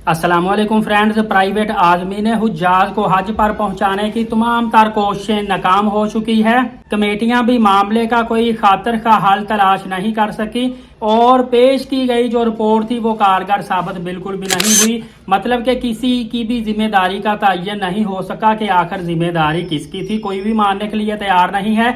अस्सलाम वालेकुम friends. Private आज़मीन हुज्जाज को हज पर पहुंचाने की तमाम तर कोशिशें नाकाम हो चुकी है। कमेटियां भी मामले का कोई खातर का हल तलाश नहीं कर सकी और पेश की गई जो रिपोर्ट थी वो कारगर साबित बिल्कुल भी नहीं हुई। मतलब कि किसी की भी जिम्मेदारी का तयन नहीं हो सका कि आखिर जिम्मेदारी किसकी थी। कोई भी मानने के लिए तैयार नहीं है।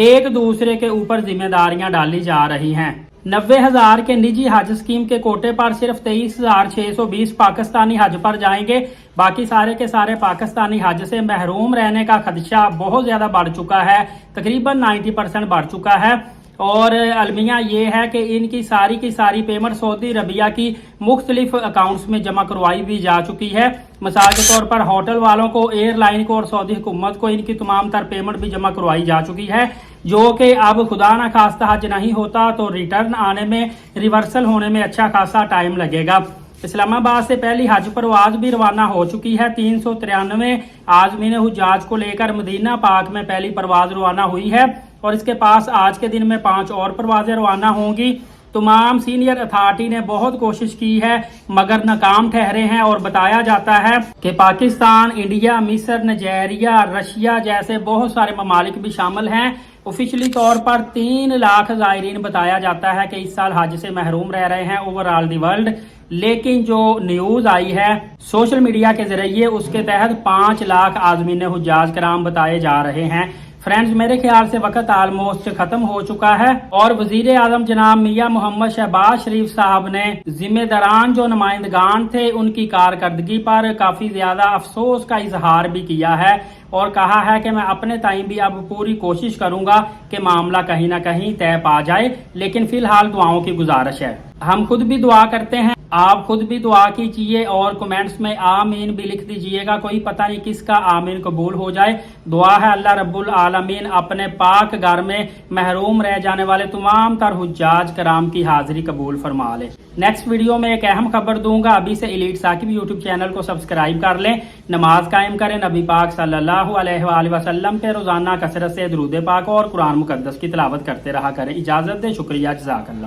एक दूसरे के ऊपर जिम्मेदारियां डाली जा रही हैं। 90,000 के निजी हज स्कीम के कोटे पर सिर्फ 23,620 पाकिस्तानी हज पर जाएंगे। बाकी सारे के सारे पाकिस्तानी हज से महरूम रहने का खदशा बहुत ज्यादा बढ़ चुका है, तकरीबन 90% बढ़ चुका है। और अलमिया ये है कि इनकी सारी की सारी पेमेंट सऊदी अरबिया की मुख्तलिफ अकाउंट्स में जमा करवाई भी जा चुकी है। मिसाल के तौर पर होटल वालों को, एयरलाइन को और सऊदी हुकूमत को इनकी तमाम तर पेमेंट भी जमा करवाई जा चुकी है, जो कि अब खुदा न खास्ता हज नहीं होता तो रिटर्न आने में, रिवर्सल होने में अच्छा खासा टाइम लगेगा। इस्लामाबाद से पहली हज परवाज भी रवाना हो चुकी है। 393 आज़मीन हुज्जाज को लेकर मदीना पाक में पहली परवाज रवाना हुई है और इसके पास आज के दिन में 5 और परवाजें रवाना होंगी। तमाम सीनियर अथॉरिटी ने बहुत कोशिश की है मगर नाकाम ठहरे हैं और बताया जाता है कि पाकिस्तान, इंडिया, मिस्र, नाइजीरिया, रशिया जैसे बहुत सारे ममालिक भी शामिल हैं। ऑफिशियली तौर पर 3 लाख ज़ायरीन बताया जाता है कि इस साल हज से महरूम रह रहे हैं ओवरऑल दी वर्ल्ड। लेकिन जो न्यूज आई है सोशल मीडिया के जरिए उसके तहत 5 लाख आज़मीन हुज्जाज कराम बताए जा रहे हैं। फ्रेंड्स, मेरे ख्याल से वक्त ऑलमोस्ट खत्म हो चुका है और वजीर आजम जनाब मियां मोहम्मद शहबाज शरीफ साहब ने जिम्मेदारान जो नुमाइंदगान थे उनकी कारकर्दगी पर काफी ज्यादा अफसोस का इजहार भी किया है और कहा है कि मैं अपने टाइम भी अब पूरी कोशिश करूंगा कि मामला कहीं ना कहीं तय पा जाए। लेकिन फिलहाल दुआओं की गुजारिश है। हम खुद भी दुआ करते हैं, आप खुद भी दुआ कीजिए और कमेंट्स में आमीन भी लिख दीजिएगा। कोई पता नहीं किसका आमीन कबूल हो जाए। दुआ है अल्लाह रब्बुल आलमीन अपने पाक घर में महरूम रह जाने वाले तमाम तर हुज्जाज कराम की हाजिरी कबूल फरमा ले। नेक्स्ट वीडियो में एक अहम खबर दूंगा। अभी से एलीट साकिब यूट्यूब चैनल को सब्सक्राइब कर लें, नमाज कायम करें, नबी पाक सल्लल्लाहु अलैहि वसल्लम पे रोजाना कसरत से दुरूद पाक और कुरान मुकद्दस की तिलावत करते रहा करें। इजाजत दे, शुक्रिया, जज़ाकल्लाह।